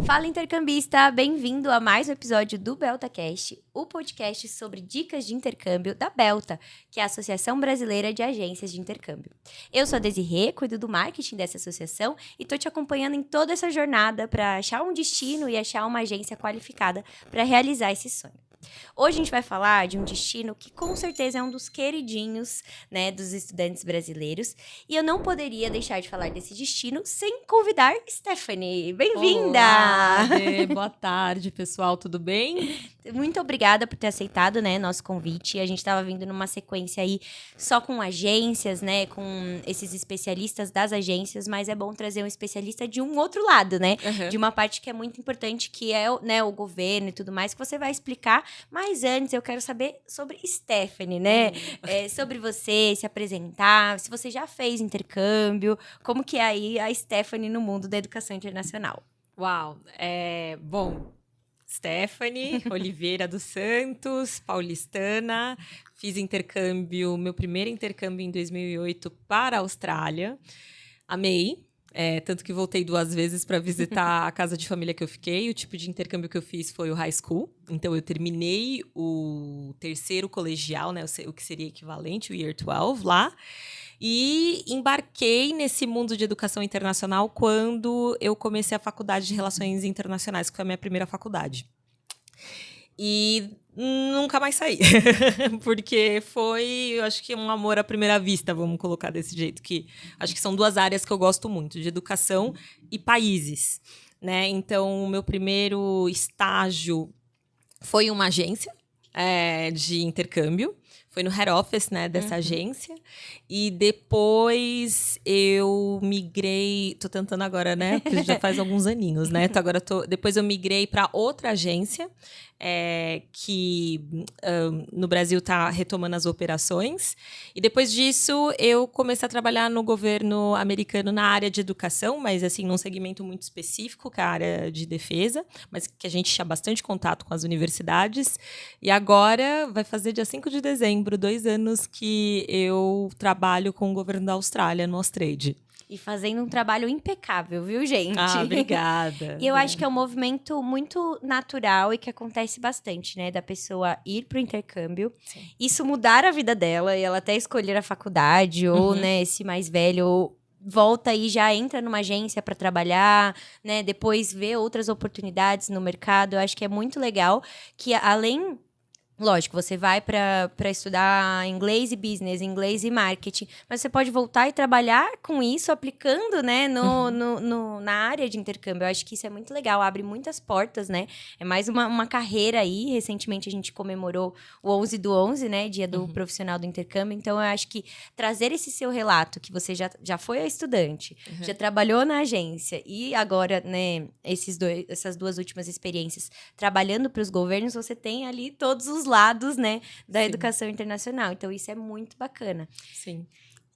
Fala, intercambista! Bem-vindo a mais um episódio do BeltaCast, o podcast sobre dicas de intercâmbio da Belta, que é a Associação Brasileira de Agências de Intercâmbio. Eu sou a Desirê, cuido do marketing dessa associação e tô te acompanhando em toda essa jornada para achar um destino e achar uma agência qualificada para realizar esse sonho. Hoje a gente vai falar de um destino que com certeza é um dos queridinhos, né, dos estudantes brasileiros. E eu não poderia deixar de falar desse destino sem convidar Stephanie. Bem-vinda! Olá, boa tarde, pessoal, tudo bem? Muito obrigada por ter aceitado, né, nosso convite. A gente estava vindo numa sequência aí só com agências, né, com esses especialistas das agências, mas é bom trazer um especialista de um outro lado, né, de uma parte que é muito importante, que é, né, o governo e tudo mais, que você vai explicar. Mas antes, eu quero saber sobre Stephanie, né? Sobre você, se apresentar, se você já fez intercâmbio, como que é aí a Stephanie no mundo da educação internacional. Uau, bom, Stephanie Oliveira dos Santos, paulistana, fiz intercâmbio, meu primeiro intercâmbio em 2008 para a Austrália, amei. Tanto que voltei 2 vezes para visitar a casa de família que eu fiquei. O tipo de intercâmbio que eu fiz foi o high school. Então, eu terminei o terceiro colegial, né? O que seria equivalente, o Year 12, lá. E embarquei nesse mundo de educação internacional quando eu comecei a faculdade de Relações Internacionais, que foi a minha primeira faculdade. E nunca mais saí, porque foi, eu acho que um amor à primeira vista, vamos colocar desse jeito, que acho que são 2 áreas que eu gosto muito, de educação e países, né? Então, o meu primeiro estágio foi uma agência de intercâmbio, foi no head office, né, dessa agência. E depois eu migrei... Tô tentando agora, né? Porque já faz alguns aninhos, né? Depois eu migrei para outra agência, que no Brasil está retomando as operações. E depois disso, eu comecei a trabalhar no governo americano na área de educação, mas assim, num segmento muito específico, que é a área de defesa, mas que a gente tinha bastante contato com as universidades. E agora vai fazer dia 5 de dezembro, 2 anos que eu trabalho com o governo da Austrália no Austrade. E fazendo um trabalho impecável, viu, gente? Ah, obrigada. E eu acho que é um movimento muito natural e que acontece bastante, né? Da pessoa ir pro intercâmbio, sim, isso mudar a vida dela e ela até escolher a faculdade, ou, né, esse mais velho, ou volta e já entra numa agência para trabalhar, né? Depois vê outras oportunidades no mercado. Eu acho que é muito legal que, além... Lógico, você vai para estudar inglês e business, inglês e marketing, mas você pode voltar e trabalhar com isso, aplicando, né, na área de intercâmbio. Eu acho que isso é muito legal, abre muitas portas, né? É mais uma carreira aí. Recentemente a gente comemorou o 11 do 11, né, dia do profissional do intercâmbio. Então, eu acho que trazer esse seu relato, que você já foi estudante, já trabalhou na agência e agora, né, essas 2 últimas experiências trabalhando para os governos, você tem ali todos os lados, né, da Sim. educação internacional. Então, isso é muito bacana. Sim.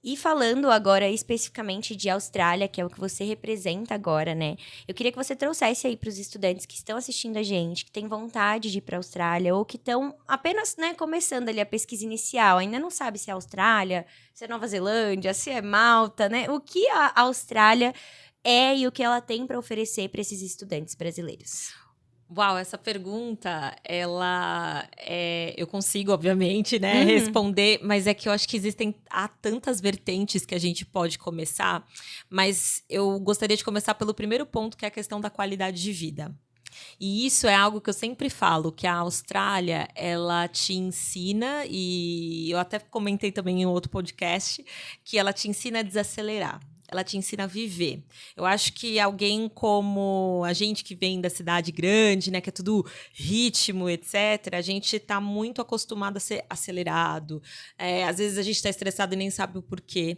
E falando agora especificamente de Austrália, que é o que você representa agora, né? Eu queria que você trouxesse aí para os estudantes que estão assistindo a gente, que têm vontade de ir para a Austrália ou que estão apenas, né, começando ali a pesquisa inicial, ainda não sabe se é Austrália, se é Nova Zelândia, se é Malta, né? O que a Austrália é e o que ela tem para oferecer para esses estudantes brasileiros? Uau, essa pergunta, eu consigo, obviamente, né, responder, mas é que eu acho que há tantas vertentes que a gente pode começar, mas eu gostaria de começar pelo primeiro ponto, que é a questão da qualidade de vida. E isso é algo que eu sempre falo, que a Austrália, ela te ensina, e eu até comentei também em outro podcast, que ela te ensina a desacelerar. Ela te ensina a viver. Eu acho que alguém como a gente que vem da cidade grande, né, que é tudo ritmo, etc., a gente está muito acostumado a ser acelerado. Às vezes a gente está estressado e nem sabe o porquê.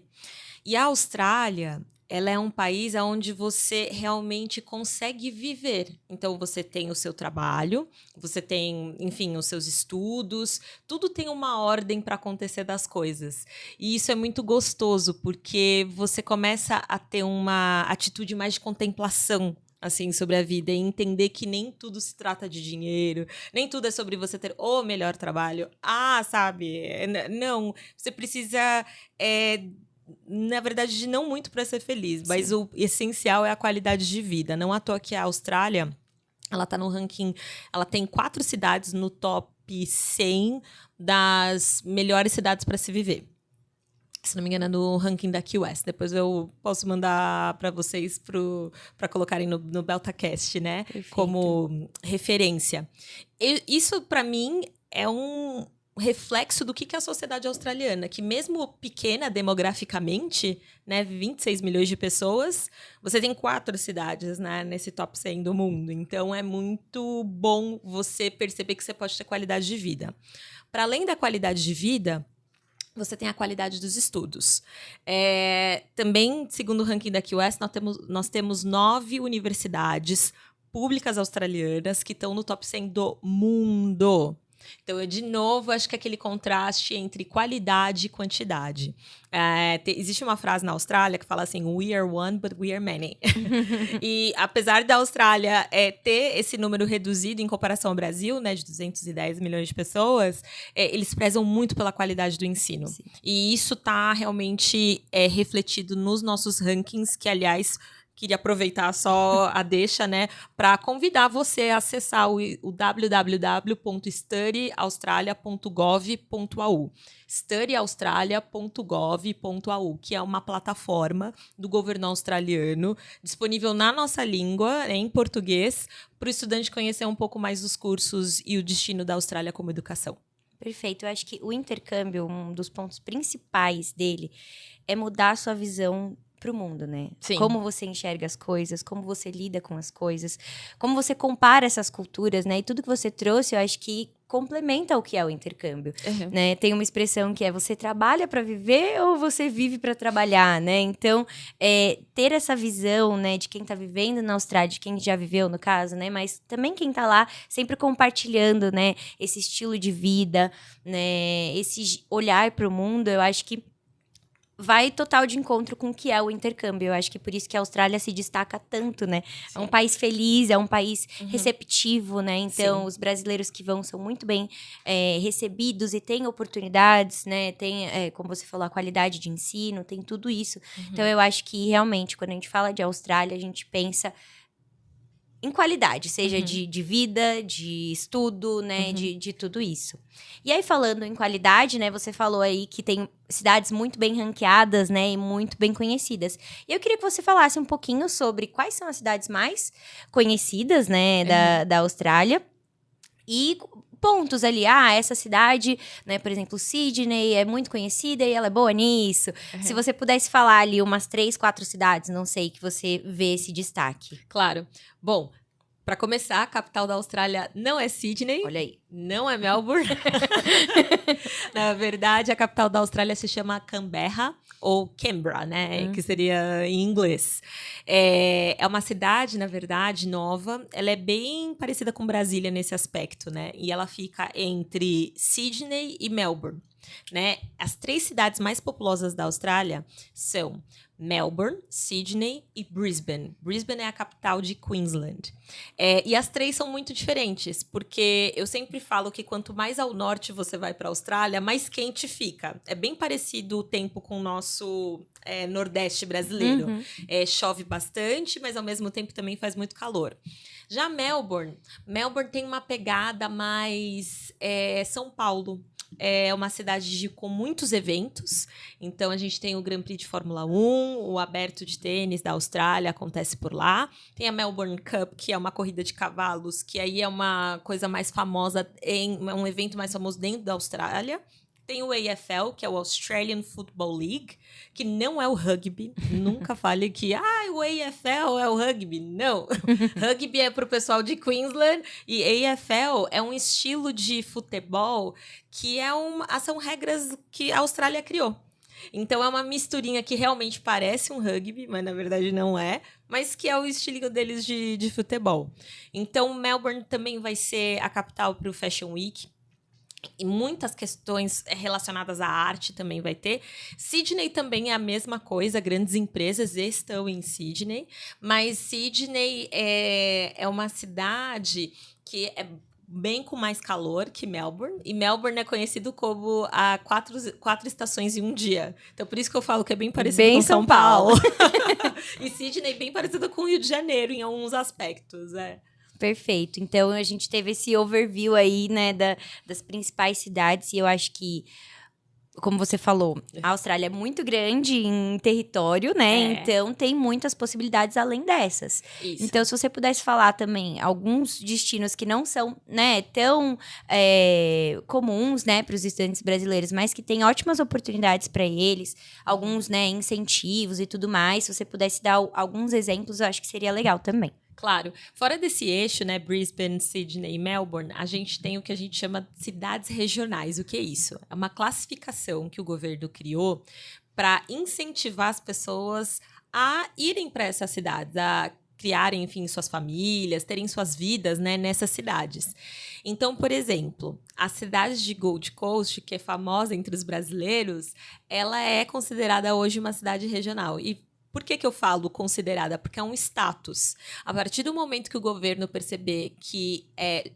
E a Austrália, ela é um país onde você realmente consegue viver. Então, você tem o seu trabalho, você tem, enfim, os seus estudos, tudo tem uma ordem para acontecer das coisas. E isso é muito gostoso, porque você começa a ter uma atitude mais de contemplação, assim, sobre a vida, e entender que nem tudo se trata de dinheiro, nem tudo é sobre você ter o melhor trabalho. Sabe? Não, você precisa... na verdade, não muito para ser feliz, mas o essencial é a qualidade de vida. Não à toa que a Austrália Ela tá no ranking, ela tem 4 cidades no top 100 das melhores cidades para se viver. Se não me engano, é no ranking da QS. Depois eu posso mandar para vocês para colocarem no BeltaCast, né? Perfeito. Como referência. Isso, para mim, é um reflexo do que é a sociedade australiana, que mesmo pequena demograficamente, né, 26 milhões de pessoas, você tem 4 cidades, né, nesse top 100 do mundo. Então, é muito bom você perceber que você pode ter qualidade de vida. Para além da qualidade de vida, você tem a qualidade dos estudos. Também, segundo o ranking da QS, nós temos 9 universidades públicas australianas que estão no top 100 do mundo. Então, de novo, acho que aquele contraste entre qualidade e quantidade. Existe uma frase na Austrália que fala assim, we are one, but we are many. E apesar da Austrália ter esse número reduzido em comparação ao Brasil, né, de 210 milhões de pessoas, eles prezam muito pela qualidade do ensino. Sim. E isso está realmente refletido nos nossos rankings, que, aliás, queria aproveitar só a deixa, né, para convidar você a acessar o www.studyaustralia.gov.au. studyaustralia.gov.au, que é uma plataforma do governo australiano, disponível na nossa língua, em português, para o estudante conhecer um pouco mais dos cursos e o destino da Austrália como educação. Perfeito. Eu acho que o intercâmbio, um dos pontos principais dele, é mudar a sua visão para o mundo, né? Sim. Como você enxerga as coisas, como você lida com as coisas, como você compara essas culturas, né? E tudo que você trouxe, eu acho que complementa o que é o intercâmbio, né? Tem uma expressão que é você trabalha para viver ou você vive para trabalhar, né? Então, ter essa visão, né, de quem tá vivendo na Austrália, de quem já viveu, no caso, né? Mas também quem tá lá, sempre compartilhando, né, esse estilo de vida, né, esse olhar para o mundo, eu acho que vai total de encontro com o que é o intercâmbio. Eu acho que por isso que a Austrália se destaca tanto, né? Sim. É um país feliz, é um país receptivo, né? Então, sim, os brasileiros que vão são muito bem recebidos e têm oportunidades, né? Tem, como você falou, a qualidade de ensino, tem tudo isso. Então, eu acho que, realmente, quando a gente fala de Austrália, a gente pensa em qualidade, seja de vida, de estudo, né, de tudo isso. E aí, falando em qualidade, né, você falou aí que tem cidades muito bem ranqueadas, né, e muito bem conhecidas. E eu queria que você falasse um pouquinho sobre quais são as cidades mais conhecidas, né, da Austrália. E pontos ali, essa cidade, né, por exemplo, Sydney é muito conhecida e ela é boa nisso. Se você pudesse falar ali umas 3, 4 cidades, não sei, que você vê esse destaque. Claro. Bom, para começar, a capital da Austrália não é Sydney. Olha aí. Não é Melbourne. Na verdade, a capital da Austrália se chama Canberra, ou Canberra, né? Que seria em inglês. É uma cidade, na verdade, nova. Ela é bem parecida com Brasília nesse aspecto, né? E ela fica entre Sydney e Melbourne, né? As 3 cidades mais populosas da Austrália são Melbourne, Sydney e Brisbane. Brisbane é a capital de Queensland. E as 3 são muito diferentes, porque eu sempre falo que quanto mais ao norte você vai para a Austrália, mais quente fica. É bem parecido o tempo com o nosso nordeste brasileiro. Chove bastante, mas ao mesmo tempo também faz muito calor. Já Melbourne tem uma pegada mais São Paulo. É uma cidade com muitos eventos. Então, a gente tem o Grand Prix de Fórmula 1, o Aberto de Tênis da Austrália acontece por lá. Tem a Melbourne Cup, que é uma corrida de cavalos, que aí é uma coisa mais famosa, um evento mais famoso dentro da Austrália. Tem o AFL, que é o Australian Football League, que não é o rugby. Nunca fale que o AFL é o rugby. Não. Rugby é para o pessoal de Queensland e AFL é um estilo de futebol que são regras que a Austrália criou. Então, é uma misturinha que realmente parece um rugby, mas na verdade não é, mas que é o estilo deles de futebol. Então, Melbourne também vai ser a capital para o Fashion Week. E muitas questões relacionadas à arte também vai ter. Sydney também é a mesma coisa, grandes empresas estão em Sydney, mas Sydney é uma cidade que é bem com mais calor que Melbourne, e Melbourne é conhecido como a 4 estações em um dia. Então, por isso que eu falo que é bem parecido com São Paulo. E Sydney é bem parecido com o Rio de Janeiro em alguns aspectos, Perfeito. Então, a gente teve esse overview aí, né, das principais cidades. E eu acho que, como você falou, a Austrália é muito grande em território, né? Então, tem muitas possibilidades além dessas. Isso. Então, se você pudesse falar também alguns destinos que não são, né, tão comuns, né, para os estudantes brasileiros, mas que têm ótimas oportunidades para eles, alguns, né, incentivos e tudo mais. Se você pudesse dar alguns exemplos, eu acho que seria legal também. Claro. Fora desse eixo, né, Brisbane, Sydney e Melbourne, a gente tem o que a gente chama de cidades regionais. O que é isso? É uma classificação que o governo criou para incentivar as pessoas a irem para essas cidades, a criarem, enfim, suas famílias, terem suas vidas, né, nessas cidades. Então, por exemplo, a cidade de Gold Coast, que é famosa entre os brasileiros, ela é considerada hoje uma cidade regional. E por que eu falo considerada? Porque é um status. A partir do momento que o governo perceber que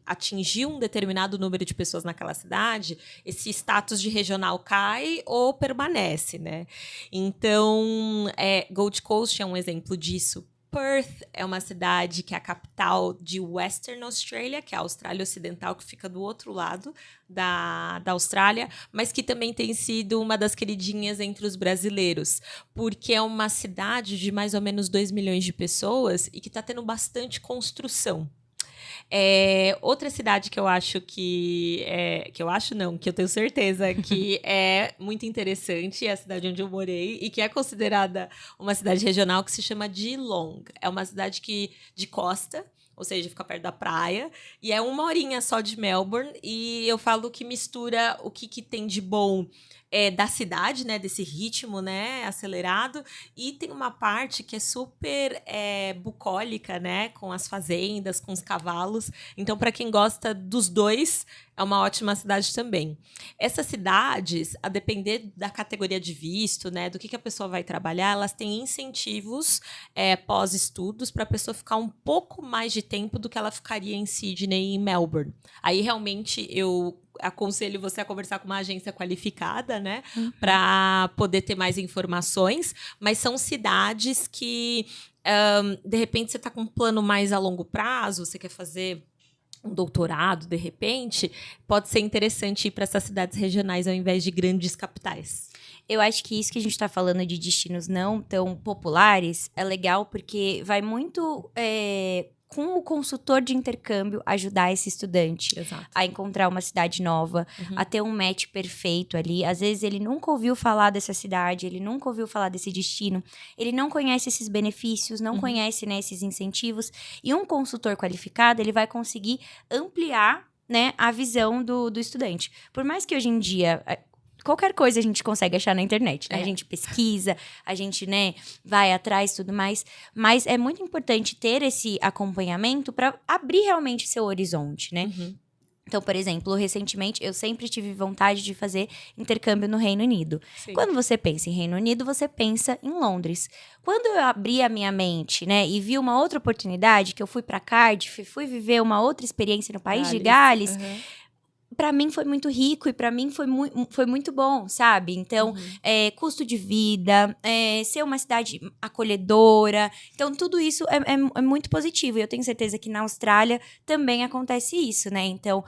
atingiu um determinado número de pessoas naquela cidade, esse status de regional cai ou permanece, né? Então, Gold Coast é um exemplo disso. Perth é uma cidade que é a capital de Western Australia, que é a Austrália Ocidental, que fica do outro lado da Austrália, mas que também tem sido uma das queridinhas entre os brasileiros, porque é uma cidade de mais ou menos 2 milhões de pessoas e que está tendo bastante construção. Outra cidade que eu acho que eu tenho certeza que é muito interessante, é a cidade onde eu morei e que é considerada uma cidade regional, que se chama Geelong. É uma cidade de costa, ou seja, fica perto da praia, e é 1 horinha só de Melbourne, e eu falo que mistura o que tem de bom da cidade, né, desse ritmo, né, acelerado, e tem uma parte que é super bucólica, né, com as fazendas, com os cavalos. Então, para quem gosta dos dois, é uma ótima cidade também. Essas cidades, a depender da categoria de visto, né, do que a pessoa vai trabalhar, elas têm incentivos pós-estudos para a pessoa ficar um pouco mais de tempo do que ela ficaria em Sydney e em Melbourne. Aí, realmente, eu aconselho você a conversar com uma agência qualificada, né, para poder ter mais informações, mas são cidades que, de repente, você está com um plano mais a longo prazo, você quer fazer um doutorado, de repente, pode ser interessante ir para essas cidades regionais ao invés de grandes capitais. Eu acho que isso que a gente está falando de destinos não tão populares é legal porque vai muito com o consultor de intercâmbio ajudar esse estudante a encontrar uma cidade nova, a ter um match perfeito ali. Às vezes ele nunca ouviu falar dessa cidade, ele nunca ouviu falar desse destino, ele não conhece esses benefícios, não conhece, né, esses incentivos. E um consultor qualificado, ele vai conseguir ampliar, né, a visão do estudante. Por mais que hoje em dia qualquer coisa a gente consegue achar na internet, né? A gente pesquisa, a gente, né, vai atrás e tudo mais. Mas é muito importante ter esse acompanhamento para abrir realmente seu horizonte, né? Então, por exemplo, recentemente, eu sempre tive vontade de fazer intercâmbio no Reino Unido. Sim. Quando você pensa em Reino Unido, você pensa em Londres. Quando eu abri a minha mente, né, e vi uma outra oportunidade, que eu fui para Cardiff, fui viver uma outra experiência no país de Gales, para mim foi muito rico e para mim foi muito bom, sabe? Então, custo de vida, ser uma cidade acolhedora. Então, tudo isso é muito positivo. E eu tenho certeza que na Austrália também acontece isso, né? Então,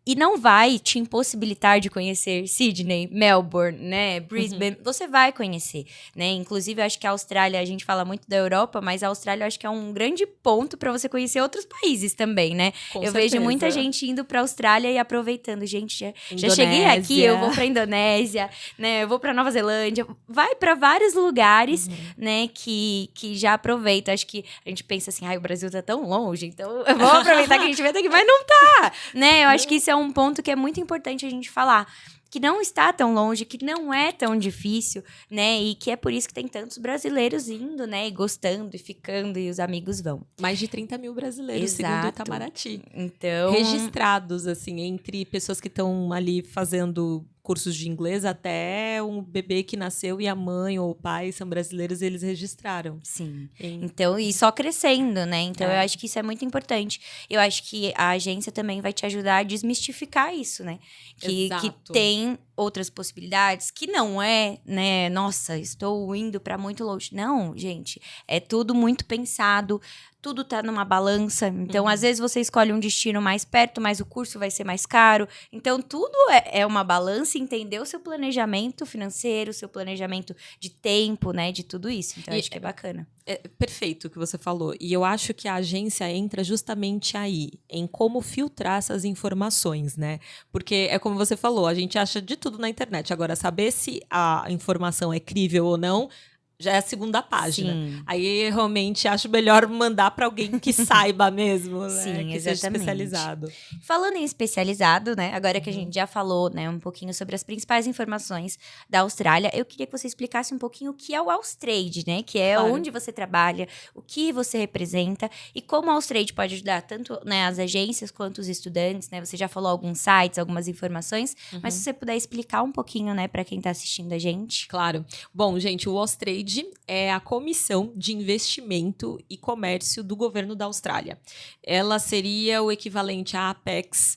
e não vai te impossibilitar de conhecer Sydney, Melbourne, né, Brisbane. Você vai conhecer, né? Inclusive, eu acho que a Austrália, a gente fala muito da Europa, mas a Austrália eu acho que é um grande ponto para você conhecer outros países também, né? Eu vejo muita gente indo para a Austrália e aproveitando. Gente, já cheguei aqui, eu vou para Indonésia, né? Eu vou para Nova Zelândia. Vai para vários lugares, né, que já aproveita. Acho que a gente pensa assim, o Brasil tá tão longe, então eu vou aproveitar que a gente vem daqui, mas não tá, né? Eu acho que isso é um ponto que é muito importante a gente falar, que não está tão longe, que não é tão difícil, né? E que é por isso que tem tantos brasileiros indo, né? E gostando e ficando, e os amigos vão. Mais de 30 mil brasileiros, segundo o Itamaraty. Então, registrados, assim, entre pessoas que estão ali fazendo cursos de inglês até um bebê que nasceu e a mãe ou o pai são brasileiros e eles registraram. Sim. Então, e só crescendo, né? Então, eu acho que isso é muito importante. Eu acho que a agência também vai te ajudar a desmistificar isso, né? Que tem outras possibilidades, que não é, né, nossa, estou indo para muito longe. Não, gente, é tudo muito pensado, tudo tá numa balança. Então, às vezes você escolhe um destino mais perto, mas o curso vai ser mais caro. Então, tudo é uma balança, entender o seu planejamento financeiro, o seu planejamento de tempo, né, de tudo isso. Então, acho que é bacana. É perfeito o que você falou. E eu acho que a agência entra justamente aí, em como filtrar essas informações, né? Porque é como você falou, a gente acha de tudo na internet. Agora, saber se a informação é crível ou não já é a segunda página. Sim. Aí, realmente, acho melhor mandar para alguém que saiba mesmo, né? Sim, que seja exatamente. especializado. Falando em especializado, né? Agora que a gente já falou, né, um pouquinho sobre as principais informações da Austrália, eu queria que você explicasse um pouquinho o que é o Austrade, né? Que é Claro. onde você trabalha, o que você representa e como o Austrade pode ajudar tanto, né, as agências quanto os estudantes, né? Você já falou alguns sites, algumas informações, mas se você puder explicar um pouquinho, né, para quem tá assistindo a gente. Claro. Bom, gente, o Austrade é a Comissão de Investimento e Comércio do governo da Austrália. Ela seria o equivalente à Apex,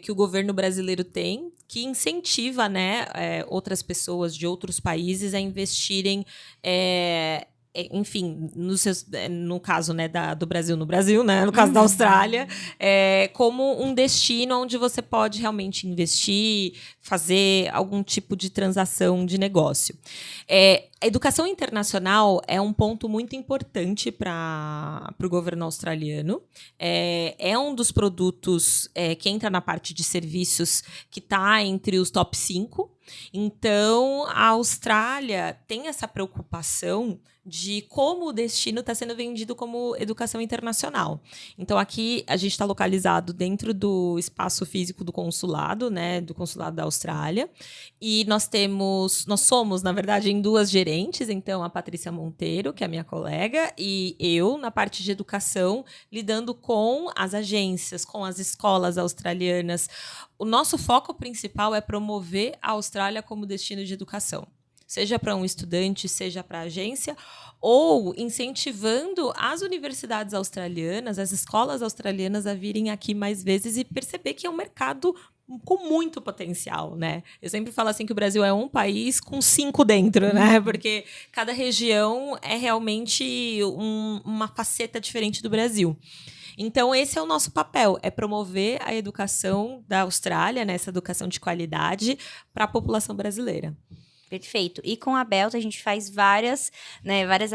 que o governo brasileiro tem, que incentiva, né, outras pessoas de outros países a investirem, enfim, no caso, né, do Brasil no Brasil, né, no caso da Austrália, como um destino onde você pode realmente investir, fazer algum tipo de transação de negócio. A educação internacional é um ponto muito importante para o governo australiano. É um dos produtos que entra na parte de serviços que está entre os top 5. Então, a Austrália tem essa preocupação de como o destino está sendo vendido como educação internacional. Então, aqui a gente está localizado dentro do espaço físico do consulado, né, do consulado da Austrália. E nós somos, na verdade, em duas gerentes. Então, a Patrícia Monteiro, que é a minha colega, e eu, na parte de educação, lidando com as agências, com as escolas australianas. O nosso foco principal é promover a Austrália como destino de educação. Seja para um estudante, seja para a agência, ou incentivando as universidades australianas, as escolas australianas a virem aqui mais vezes e perceber que é um mercado com muito potencial, né? Eu sempre falo assim que o Brasil é um país com 5 dentro, né? Porque cada região é realmente uma faceta diferente do Brasil. Então, esse é o nosso papel, é promover a educação da Austrália, né, essa educação de qualidade, para a população brasileira. Perfeito. E com a Belta a gente faz várias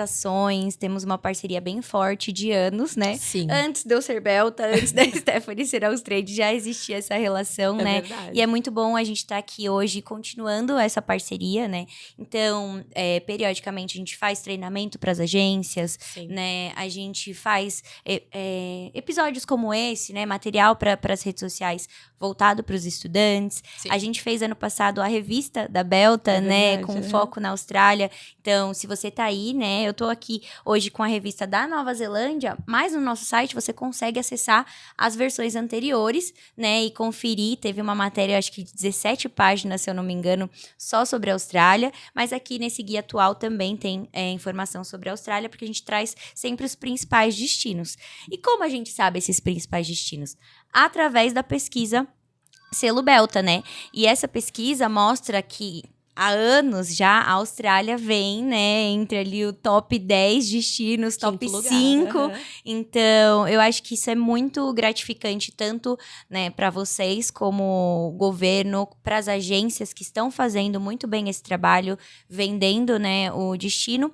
ações, temos uma parceria bem forte de anos, né? Sim. Antes de eu ser Belta, antes da Stephanie ser Austrade, já existia essa relação, né? Verdade. E é muito bom a gente estar aqui hoje continuando essa parceria, né? Então, periodicamente a gente faz treinamento para as agências, Sim. né? A gente faz episódios como esse, né? Material para as redes sociais voltado para os estudantes. Sim. A gente fez ano passado a revista da Belta, né? Com foco na Austrália. Então, se você tá aí, né? Eu tô aqui hoje com a revista da Nova Zelândia, mas no nosso site você consegue acessar as versões anteriores, né? E conferir. Teve uma matéria, acho que de 17 páginas, se eu não me engano, só sobre a Austrália. Mas aqui nesse guia atual também tem informação sobre a Austrália, porque a gente traz sempre os principais destinos. E como a gente sabe esses principais destinos? Através da pesquisa Selo Belta, né? E essa pesquisa mostra que há anos já a Austrália vem, né, entre ali o top 10 destinos, top 5. Então, eu acho que isso é muito gratificante, tanto, né, para vocês como governo, para as agências que estão fazendo muito bem esse trabalho, vendendo, né, o destino.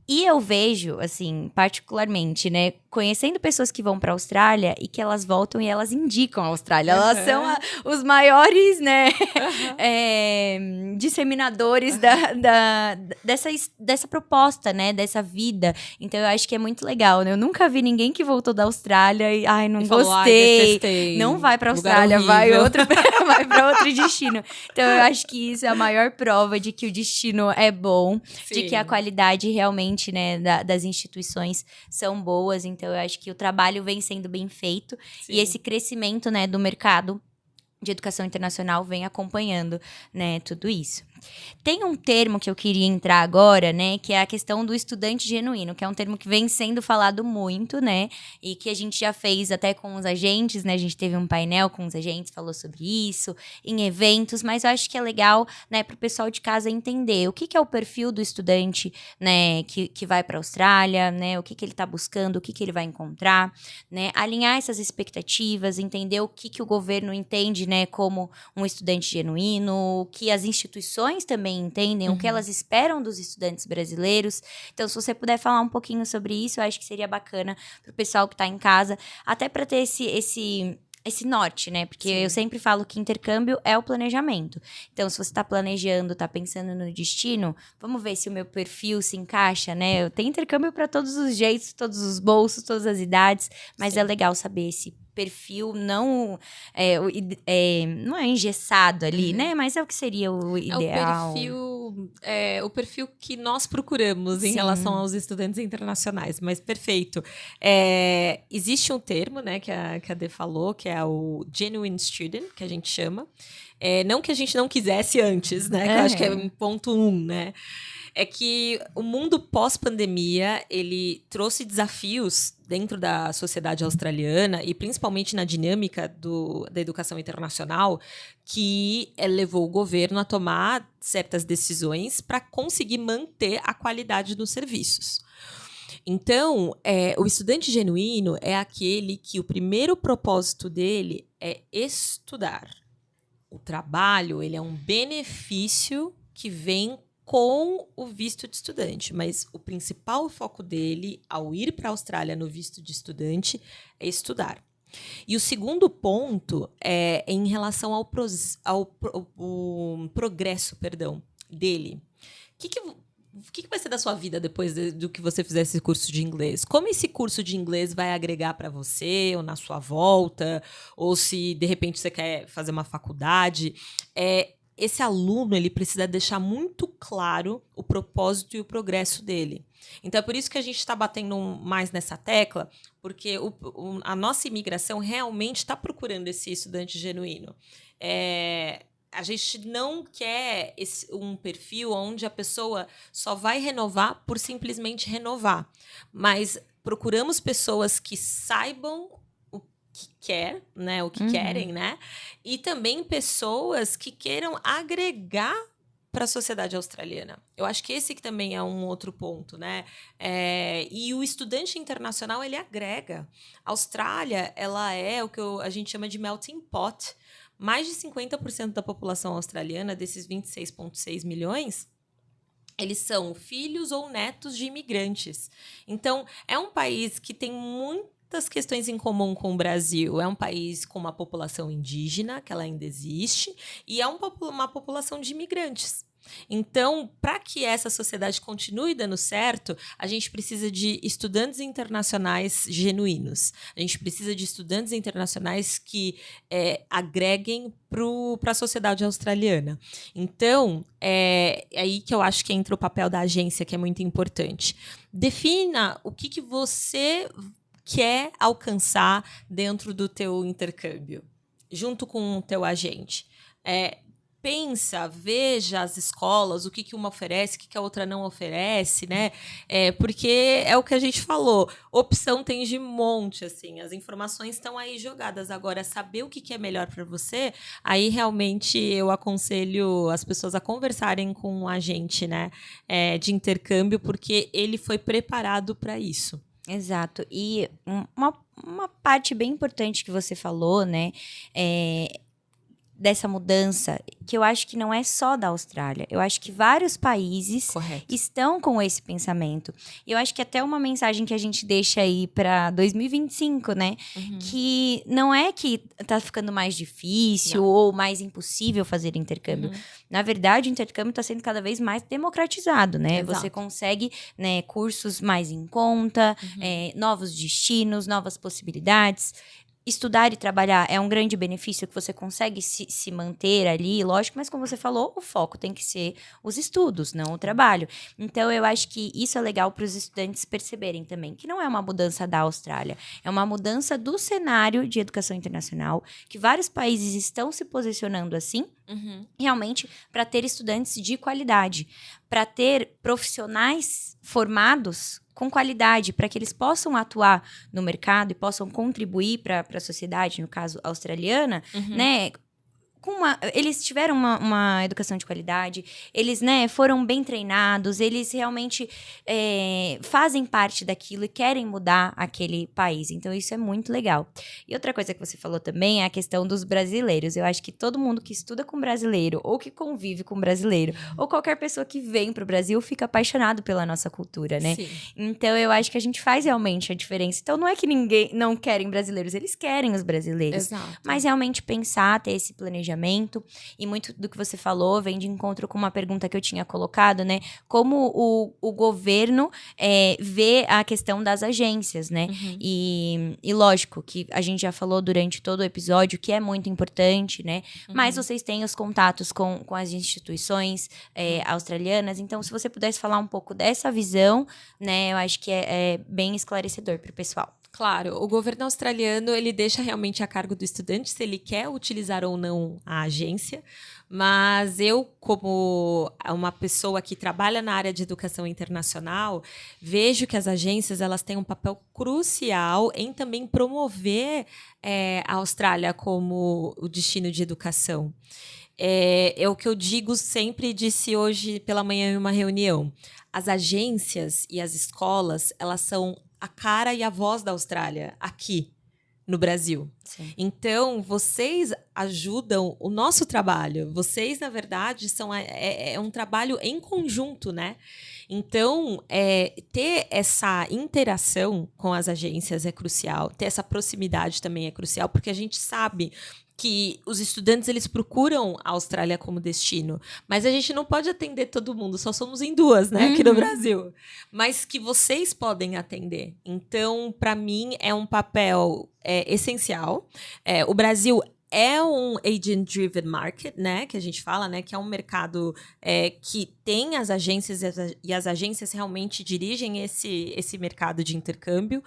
E eu vejo, assim, particularmente, né, conhecendo pessoas que vão para a Austrália e que elas voltam e elas indicam a Austrália. Elas são os maiores, né, disseminadores dessa proposta, né, dessa vida. Então, eu acho que é muito legal, né? Eu nunca vi ninguém que voltou da Austrália e, não gostei. Não vai para a Austrália, vai para outro destino. Então, eu acho que isso é a maior prova de que o destino é bom, de que a qualidade realmente, né, das instituições são boas. Então, eu acho que o trabalho vem sendo bem feito. Sim. E esse crescimento, né, do mercado de educação internacional vem acompanhando, né, tudo isso. Tem um termo que eu queria entrar agora, né, que é a questão do estudante genuíno, que é um termo que vem sendo falado muito, né, e que a gente já fez até com os agentes, né, a gente teve um painel com os agentes, falou sobre isso, em eventos, mas eu acho que é legal, né, para o pessoal de casa entender o que é o perfil do estudante, né, que vai para a Austrália, né, o que ele está buscando, o que ele vai encontrar, né, alinhar essas expectativas, entender o que o governo entende, né, como um estudante genuíno, o que as instituições também entendem, o que elas esperam dos estudantes brasileiros. Então, se você puder falar um pouquinho sobre isso, eu acho que seria bacana para o pessoal que está em casa, até para ter esse norte, né? Porque eu sempre falo que intercâmbio é o planejamento. Então, se você está planejando, está pensando no destino, vamos ver se o meu perfil se encaixa, né? Tem intercâmbio para todos os jeitos, todos os bolsos, todas as idades, mas é legal saber esse perfil não não é engessado ali, né? Mas é o que seria o ideal. O perfil que nós procuramos em relação aos estudantes internacionais. Mas perfeito. Existe um termo, né, que a Dê falou, que é o genuine student, que a gente chama. Não que a gente não quisesse antes, né? Que eu acho que é um ponto 1, né? É que o mundo pós-pandemia, ele trouxe desafios dentro da sociedade australiana e principalmente na dinâmica da educação internacional que levou o governo a tomar certas decisões para conseguir manter a qualidade dos serviços. Então, o estudante genuíno é aquele que o primeiro propósito dele é estudar. O trabalho, ele é um benefício que vem com o visto de estudante, mas o principal foco dele, ao ir para a Austrália no visto de estudante, é estudar. E o segundo ponto é em relação ao progresso dele. O que vai ser da sua vida depois do que você fizer esse curso de inglês? Como esse curso de inglês vai agregar para você, ou na sua volta, ou se, de repente, você quer fazer uma faculdade? Esse aluno, ele precisa deixar muito claro o propósito e o progresso dele. Então, é por isso que a gente está batendo mais nessa tecla, porque a nossa imigração realmente está procurando esse estudante genuíno. A gente não quer um perfil onde a pessoa só vai renovar por simplesmente renovar, mas procuramos pessoas que saibam que quer, né, o que querem, né? E também pessoas que queiram agregar para a sociedade australiana. Eu acho que esse que também é um outro ponto, né? E o estudante internacional, ele agrega. A Austrália, ela é o que a gente chama de melting pot. Mais de 50% da população australiana, desses 26,6 milhões, eles são filhos ou netos de imigrantes. Então, é um país que tem muitas questões em comum com o Brasil. É um país com uma população indígena, que ela ainda existe, e é uma população de imigrantes. Então, para que essa sociedade continue dando certo, a gente precisa de estudantes internacionais genuínos. A gente precisa de estudantes internacionais que agreguem para a sociedade australiana. Então, é aí que eu acho que entra o papel da agência, que é muito importante. Defina o que você quer alcançar dentro do teu intercâmbio, junto com o teu agente. Pensa, veja as escolas, o que uma oferece, o que a outra não oferece, né? Porque é o que a gente falou, opção tem de monte, assim, as informações estão aí jogadas. Agora, saber o que é melhor para você, aí realmente eu aconselho as pessoas a conversarem com um agente, né, de intercâmbio, porque ele foi preparado para isso. Exato. E uma parte bem importante que você falou, né, dessa mudança, que eu acho que não é só da Austrália. Eu acho que vários países estão com esse pensamento. E eu acho que até uma mensagem que a gente deixa aí para 2025, né? Que não é que tá ficando mais difícil ou mais impossível fazer intercâmbio. Na verdade, o intercâmbio está sendo cada vez mais democratizado, né? Exato. Você consegue, né, cursos mais em conta, novos destinos, novas possibilidades. estudar e trabalhar é um grande benefício que você consegue se manter ali, lógico, mas como você falou, o foco tem que ser os estudos, não o trabalho. Então, eu acho que isso é legal para os estudantes perceberem também, que não é uma mudança da Austrália, é uma mudança do cenário de educação internacional, que vários países estão se posicionando assim, realmente para ter estudantes de qualidade, para ter profissionais formados com qualidade, para que eles possam atuar no mercado e possam contribuir para a sociedade, no caso australiana, né? Eles tiveram uma educação de qualidade, eles, né, foram bem treinados, eles realmente fazem parte daquilo e querem mudar aquele país. Então, isso é muito legal. E outra coisa que você falou também é a questão dos brasileiros. Eu acho que todo mundo que estuda com brasileiro, ou que convive com brasileiro, ou qualquer pessoa que vem para o Brasil, fica apaixonado pela nossa cultura, né? Sim. Então, eu acho que a gente faz realmente a diferença. Então, não é que ninguém não querem brasileiros, eles querem os brasileiros. Exato. Mas realmente pensar, ter esse planejamento. E muito do que você falou vem de encontro com uma pergunta que eu tinha colocado, né? Como o governo vê a questão das agências, né? E lógico que a gente já falou durante todo o episódio que é muito importante, né? Mas vocês têm os contatos com as instituições australianas. Então, se você pudesse falar um pouco dessa visão, né? Eu acho que é bem esclarecedor para o pessoal. Claro, o governo australiano, ele deixa realmente a cargo do estudante se ele quer utilizar ou não a agência, mas eu, como uma pessoa que trabalha na área de educação internacional, vejo que as agências elas têm um papel crucial em também promover a Austrália como o destino de educação. É o que eu digo sempre, disse hoje pela manhã em uma reunião. As agências e as escolas, elas são a cara e a voz da Austrália aqui no Brasil. Sim. Então, vocês ajudam o nosso trabalho. Vocês, na verdade, são um trabalho em conjunto, né? Então, ter essa interação com as agências é crucial. Ter essa proximidade também é crucial, porque a gente sabe que os estudantes, eles procuram a Austrália como destino. Mas a gente não pode atender todo mundo. Só somos em 2, né? Aqui no Brasil. Mas que vocês podem atender. Então, para mim, é um papel essencial. O Brasil é um agent-driven market, né? Que a gente fala, né? Que é um mercado que tem as agências e as agências realmente dirigem esse mercado de intercâmbio.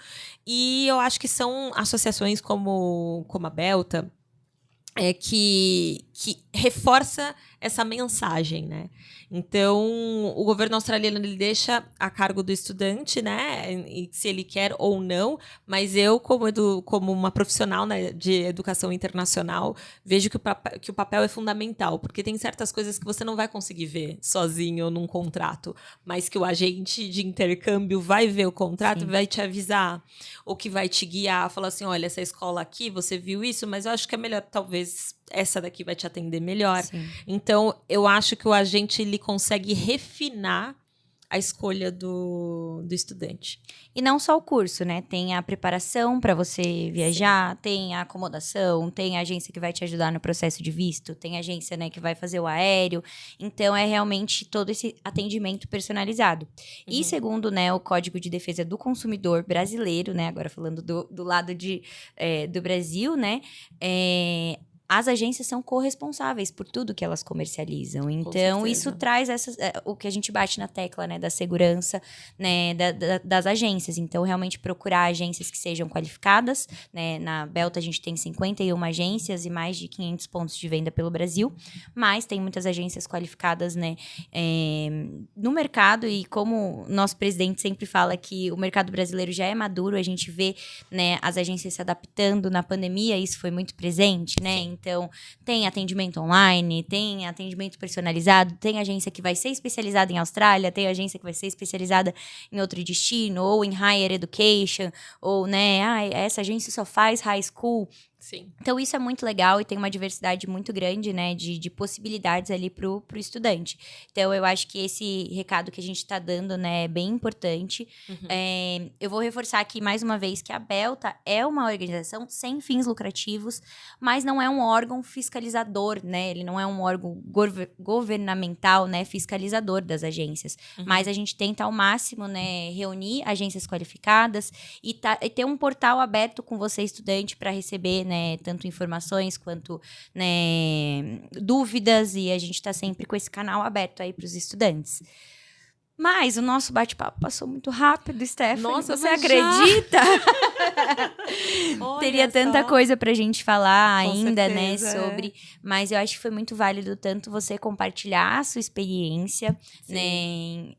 E eu acho que são associações como a Belta, que reforça essa mensagem, né? Então, o governo australiano ele deixa a cargo do estudante, né? E se ele quer ou não, mas eu, como uma profissional, né, de educação internacional, vejo que o papel é fundamental, porque tem certas coisas que você não vai conseguir ver sozinho num contrato, mas que o agente de intercâmbio vai ver o contrato, vai te avisar, ou que vai te guiar, falar assim, olha, essa escola aqui, você viu isso, mas eu acho que é melhor, talvez, essa daqui vai te atender melhor. Sim. Então, eu acho que o agente ele consegue refinar a escolha do estudante. E não só o curso, né? Tem a preparação para você viajar, tem a acomodação, tem a agência que vai te ajudar no processo de visto, tem a agência, né, que vai fazer o aéreo. Então, é realmente todo esse atendimento personalizado. E segundo, né, o Código de Defesa do Consumidor brasileiro, né? Agora falando do lado do Brasil, né? As agências são corresponsáveis por tudo que elas comercializam. Então, isso traz o que a gente bate na tecla, né, da segurança, né, das agências. Então, realmente procurar agências que sejam qualificadas. Né? Na Belta, a gente tem 51 agências e mais de 500 pontos de venda pelo Brasil. Mas tem muitas agências qualificadas, né, no mercado. E como o nosso presidente sempre fala que o mercado brasileiro já é maduro, a gente vê, né, as agências se adaptando na pandemia. Isso foi muito presente, né? Então, tem atendimento online, tem atendimento personalizado, tem agência que vai ser especializada em Austrália, tem agência que vai ser especializada em outro destino, ou em higher education, ou, né, essa agência só faz high school. Sim. Então, isso é muito legal e tem uma diversidade muito grande, né, de possibilidades ali pro estudante. Então, eu acho que esse recado que a gente tá dando, né, é bem importante. Eu vou reforçar aqui mais uma vez que a Belta é uma organização sem fins lucrativos, mas não é um órgão fiscalizador, né? Ele não é um órgão governamental, né, fiscalizador das agências. Mas a gente tenta ao máximo, né, reunir agências qualificadas e ter um portal aberto com você, estudante, para receber, né, tanto informações quanto, né, dúvidas, e a gente está sempre com esse canal aberto aí para os estudantes. Mas o nosso bate-papo passou muito rápido, Stephanie. Nossa, você mas acredita? Teria tanta coisa pra gente falar Com ainda, certeza, né, sobre... Mas eu acho que foi muito válido tanto você compartilhar a sua experiência, né,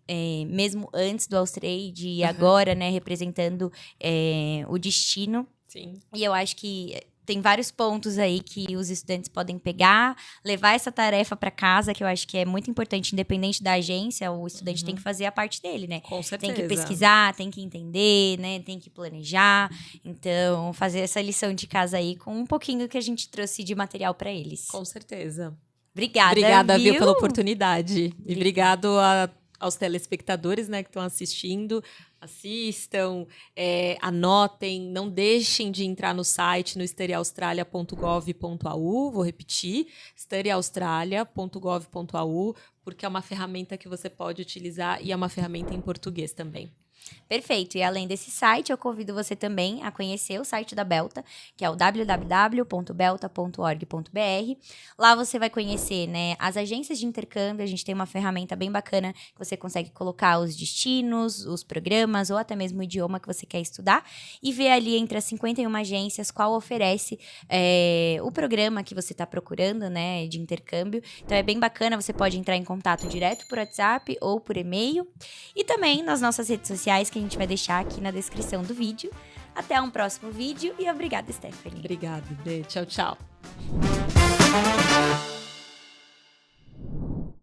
mesmo antes do Austrade e agora, né, representando o destino. Sim. E eu acho que tem vários pontos aí que os estudantes podem pegar, levar essa tarefa para casa, que eu acho que é muito importante, independente da agência, o estudante tem que fazer a parte dele, né? Com certeza. Tem que pesquisar, tem que entender, né? Tem que planejar. Então, fazer essa lição de casa aí com um pouquinho que a gente trouxe de material para eles. Com certeza. Obrigada, viu, pela oportunidade. E obrigado aos telespectadores, né, que estão assistindo. Assistam, anotem, não deixem de entrar no site, no studyaustralia.gov.au, vou repetir, studyaustralia.gov.au, porque é uma ferramenta que você pode utilizar e é uma ferramenta em português também. Perfeito. E além desse site, eu convido você também a conhecer o site da Belta, que é o www.belta.org.br. Lá você vai conhecer, né, as agências de intercâmbio. A gente tem uma ferramenta bem bacana que você consegue colocar os destinos, os programas ou até mesmo o idioma que você quer estudar e ver ali entre as 51 agências qual oferece o programa que você está procurando, né, de intercâmbio. Então é bem bacana, você pode entrar em contato direto por WhatsApp ou por e-mail e também nas nossas redes sociais que a gente vai deixar aqui na descrição do vídeo. Até um próximo vídeo e obrigada, Stephanie. Obrigada, Dê. Tchau, tchau.